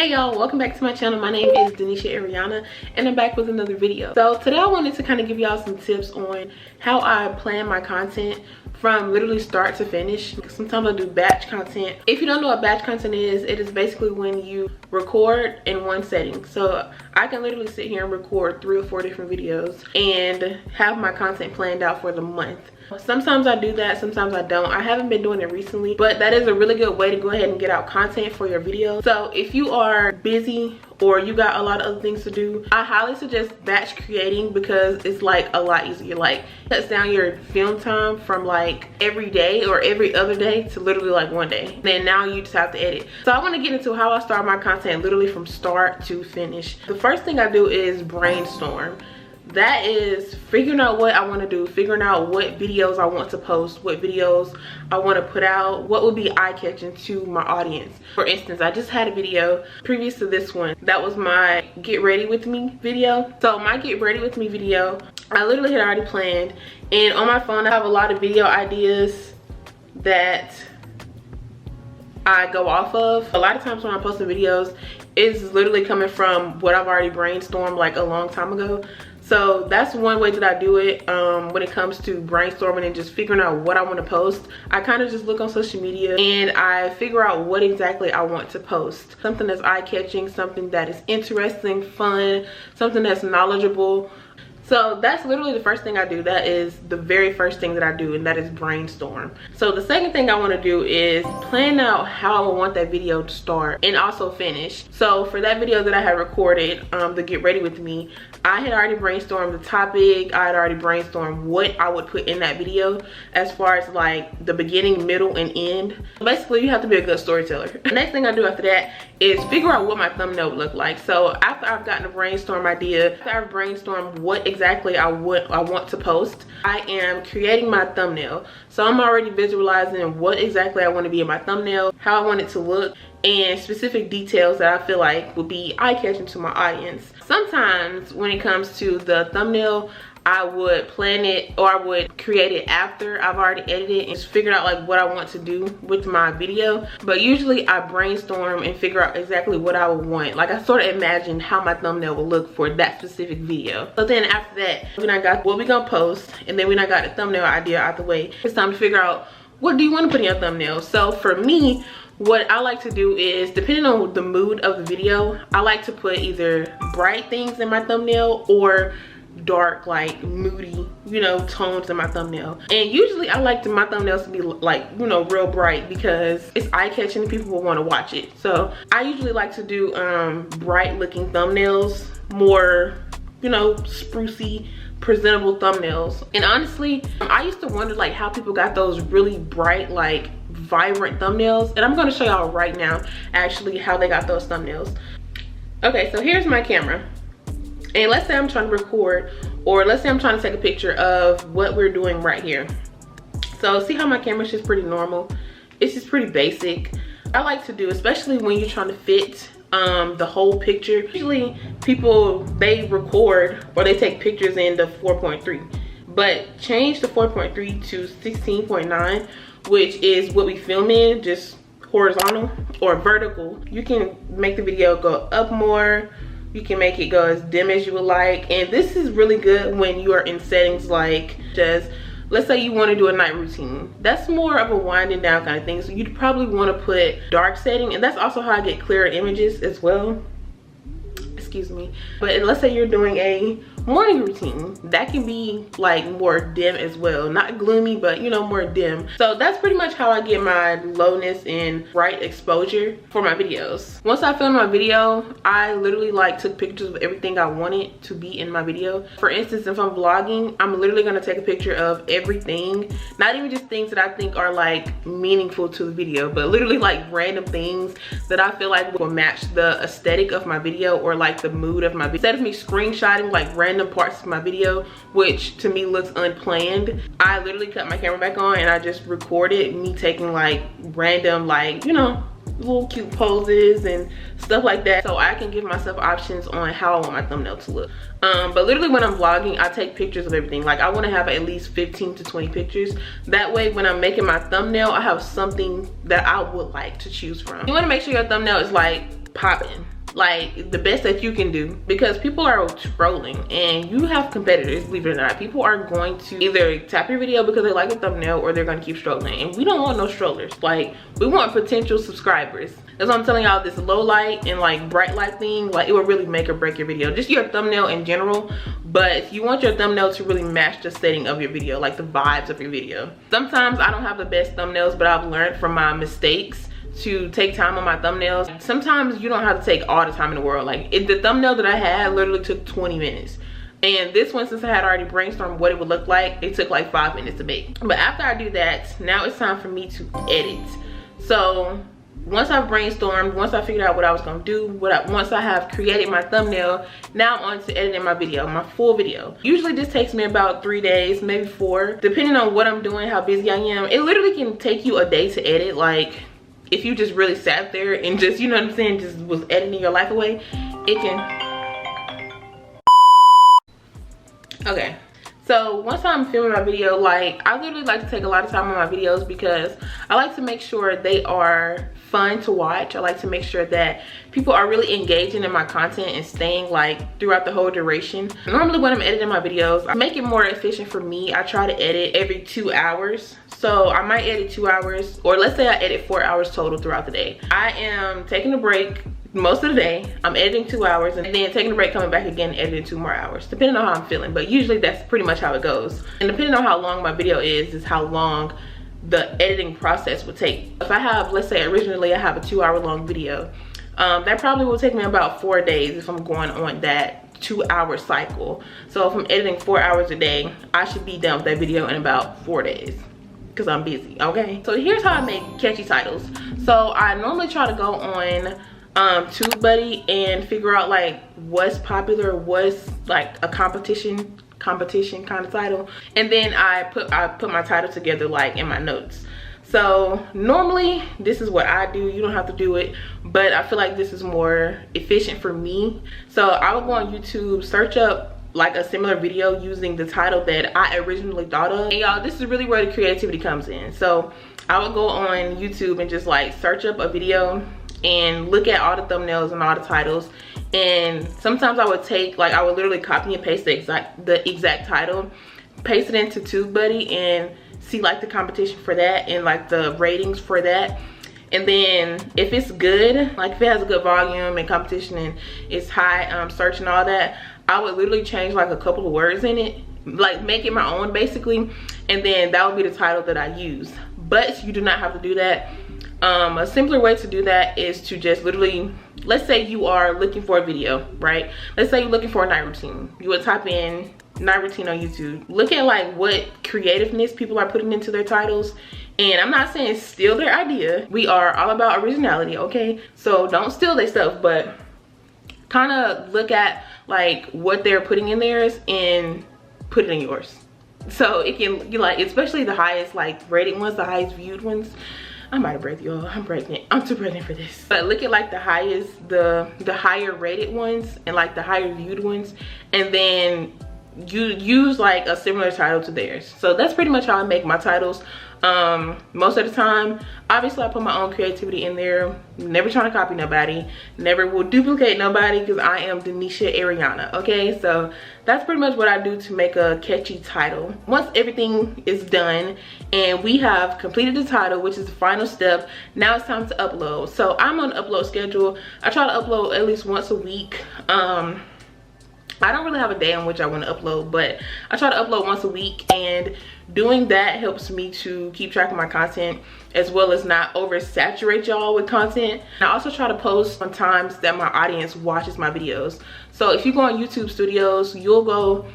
Hey y'all, welcome back to my channel. My name is dneshaeriyonna and I'm back with another video. So today I wanted to kind of give y'all some tips on how I plan my content from literally start to finish. Sometimes I do batch content. If you don't know what batch content is, it is basically when you record in one setting. So I can literally sit here and record 3 or 4 different videos and have my content planned out for the month. Sometimes I do that, sometimes I don't. I haven't been doing it recently, but that is a really good way to go ahead and get out content for your video. So if you are busy or you got a lot of other things to do, I highly suggest batch creating because it's like a lot easier. Like cuts down your film time from like every day or every other day to literally like one day. Then now you just have to edit. So I want to get into how I start my content literally from start to finish. The first thing I do is brainstorm. That is figuring out what I want to do, figuring out what videos I want to post, what videos I want to put out, what would be eye-catching to my audience. For instance, I just had a video previous to this one that was my get ready with me video. So my get ready with me video, I literally had already planned, and on my phone I have a lot of video ideas that I go off of. A lot of times when I'm posting videos, it's literally coming from what I've already brainstormed like a long time ago. So that's one way that I do it when it comes to brainstorming and just figuring out what I want to post. I kind of just look on social media and I figure out what exactly I want to post. Something that's eye-catching, something that is interesting, fun, something that's knowledgeable. So that's literally the first thing I do. That is the very first thing that I do, and that is brainstorm. So the second thing I want to do is plan out how I want that video to start and also finish. So for that video that I had recorded, the get ready with me, I had already brainstormed the topic. I had already brainstormed what I would put in that video as far as like the beginning, middle, and end. Basically, you have to be a good storyteller. The next thing I do after that is figure out what my thumbnail would look like. So after I've gotten a brainstorm idea, after I've brainstormed what exactly I want to post, I am creating my thumbnail. So I'm already visualizing what exactly I want to be in my thumbnail, how I want it to look, and specific details that I feel like would be eye-catching to my audience. Sometimes when it comes to the thumbnail, I would plan it or I would create it after I've already edited and figured out like what I want to do with my video. But usually I brainstorm and figure out exactly what I would want. Like I sort of imagine how my thumbnail will look for that specific video. So then after that, when I got what we gonna post and then when I got the thumbnail idea out the way, it's time to figure out what do you want to put in your thumbnail. So for me, what I like to do is, depending on the mood of the video, I like to put either bright things in my thumbnail or dark, like moody, you know, tones in my thumbnail. And usually I like my thumbnails to be like, you know, real bright because it's eye-catching and people will want to watch it. So I usually like to do bright looking thumbnails, more, you know, sprucey, presentable thumbnails. And honestly, I used to wonder like how people got those really bright, like vibrant thumbnails, and I'm going to show y'all right now actually how they got those thumbnails. Okay, so here's my camera, and let's say I'm trying to record, or let's say I'm trying to take a picture of what we're doing right here. So see how my camera's just pretty normal, it's just pretty basic. I like to do, especially when you're trying to fit the whole picture, usually people, they record or they take pictures in the 4.3, but change the 4.3 to 16.9, which is what we film in, just horizontal or vertical. You can make the video go up more, you can make it go as dim as you would like. And this is really good when you are in settings like just, let's say you want to do a night routine. That's more of a winding down kind of thing, so you'd probably want to put dark setting, and that's also how I get clearer images as well. Excuse me. But let's say you're doing a morning routine, that can be like more dim as well, not gloomy, but you know, more dim. So that's pretty much how I get my lowness and bright exposure for my videos. Once I filmed my video, I literally like took pictures of everything I wanted to be in my video. For instance, if I'm vlogging, I'm literally going to take a picture of everything, not even just things that I think are like meaningful to the video, but literally like random things that I feel like will match the aesthetic of my video or like the mood of my video. Instead of me screenshotting like random parts of my video, which to me looks unplanned, I literally cut my camera back on and I just recorded me taking like random, like, you know, little cute poses and stuff like that, so I can give myself options on how I want my thumbnail to look. But literally when I'm vlogging, I take pictures of everything. Like I want to have at least 15 to 20 pictures. That way when I'm making my thumbnail, I have something that I would like to choose from. You want to make sure your thumbnail is like popping. like the best that you can do, because people are scrolling and you have competitors, believe it or not. People are going to either tap your video because they like the thumbnail, or they're going to keep strolling, and we don't want no strollers. Like, we want potential subscribers. That's why I'm telling y'all, this low light and like bright light thing, like it will really make or break your video, just your thumbnail in general. But you want your thumbnail to really match the setting of your video, like the vibes of your video. Sometimes I don't have the best thumbnails, but I've learned from my mistakes to take time on my thumbnails. Sometimes you don't have to take all the time in the world. Like the thumbnail that I had literally took 20 minutes. And this one, since I had already brainstormed what it would look like, it took like 5 minutes to make. But after I do that, now it's time for me to edit. So once I've brainstormed, once I figured out what I was gonna do, once I have created my thumbnail, now I'm on to editing my video, my full video. Usually this takes me about 3 days, maybe 4, depending on what I'm doing, how busy I am. It literally can take you a day to edit. Like, if you just really sat there and just, you know what I'm saying, just was editing your life away, it can. Okay. So once I'm filming my video, like, I literally like to take a lot of time on my videos because I like to make sure they are fun to watch. I like to make sure that people are really engaging in my content and staying like throughout the whole duration. Normally when I'm editing my videos, I make it more efficient for me. I try to edit every 2 hours. So I might edit 2 hours, or let's say I edit 4 hours total throughout the day. I am taking a break most of the day. I'm editing 2 hours and then taking a break, coming back again, editing 2 more hours, depending on how I'm feeling. But usually that's pretty much how it goes. And depending on how long my video is how long the editing process would take. If I have, let's say originally I have a 2 hour long video, that probably will take me about 4 days if I'm going on that 2 hour cycle. So if I'm editing 4 hours a day, I should be done with that video in about 4 days, because I'm busy. Okay, so here's how I make catchy titles. So I normally try to go on TubeBuddy and figure out like what's popular, what's like a competition kind of title, and then I put my title together like in my notes. So normally this is what I do. You don't have to do it, but I feel like this is more efficient for me. So I would go on YouTube, search up like a similar video using the title that I originally thought of. And y'all, this is really where the creativity comes in. So I would go on YouTube and just like search up a video and look at all the thumbnails and all the titles. And sometimes I would take, like, I would literally copy and paste the exact title, paste it into TubeBuddy, and see like the competition for that and like the ratings for that. And then if it's good, like if it has a good volume and competition and it's high search and all that, I would literally change like a couple of words in it, like make it my own basically, and then that would be the title that I use. But you do not have to do that. A simpler way to do that is to just literally, let's say you are looking for a video, right? Let's say you're looking for a night routine. You would type in night routine on YouTube. Look at like what creativeness people are putting into their titles. And I'm not saying steal their idea. We are all about originality, okay? So don't steal their stuff, but kind of look at like what they're putting in theirs and put it in yours. So it can, you like, especially the highest like rated ones, the highest viewed ones. I'm about to break, y'all. I'm pregnant. I'm too pregnant for this. But look at like the highest, the higher rated ones and like the higher viewed ones, and then you use like a similar title to theirs. So that's pretty much how I make my titles. Most of the time, obviously I put my own creativity in there. Never trying to copy nobody, never will duplicate nobody, because I am dneshaeriyonna. Okay, so that's pretty much what I do to make a catchy title. Once everything is done and we have completed the title, which is the final step, now it's time to upload. So I'm on an upload schedule. I try to upload at least once a week. I don't really have a day on which I want to upload, but I try to upload once a week, and doing that helps me to keep track of my content as well as not oversaturate y'all with content. And I also try to post on times that my audience watches my videos. So if you go on YouTube Studios, you'll go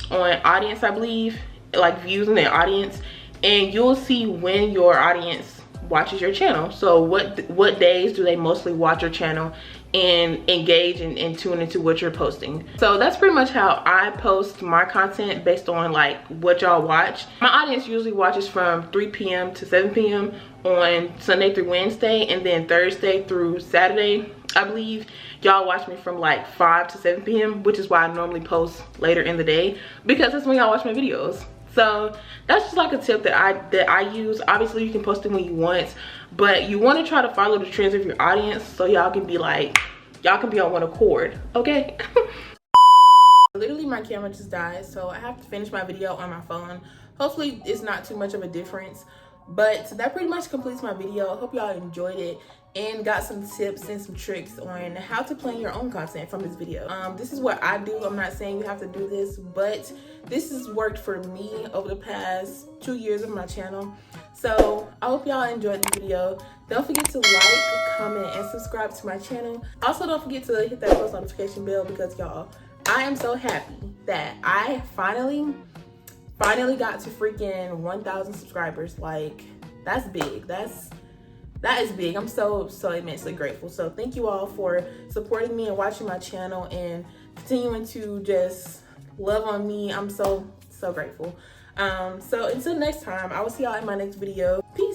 on audience, I believe, like views in the audience, and you'll see when your audience watches your channel. So what days do they mostly watch your channel and engage and tune into what you're posting. So that's pretty much how I post my content, based on like what y'all watch. My audience usually watches from 3 p.m. to 7 p.m. on Sunday through Wednesday, and then Thursday through Saturday, I believe, y'all watch me from like 5 to 7 p.m. which is why I normally post later in the day, because that's when y'all watch my videos. So that's just like a tip that I use. Obviously you can post it when you want, but you want to try to follow the trends of your audience, so y'all can be like y'all can be on one accord, okay? Literally my camera just died, so I have to finish my video on my phone. Hopefully it's not too much of a difference, but that pretty much completes my video. I hope y'all enjoyed it and got some tips and some tricks on how to plan your own content from this video. This is what I do. I'm not saying you have to do this, but this has worked for me over the past 2 years of my channel. So I hope y'all enjoyed the video. Don't forget to like, comment, and subscribe to my channel. Also, don't forget to hit that post notification bell, because y'all, I am so happy that I finally got to freaking 1,000 subscribers. Like, that's big. That is big. I'm so immensely grateful. So thank you all for supporting me and watching my channel and continuing to just love on me. I'm so grateful. So until next time, I will see y'all in my next video. Peace.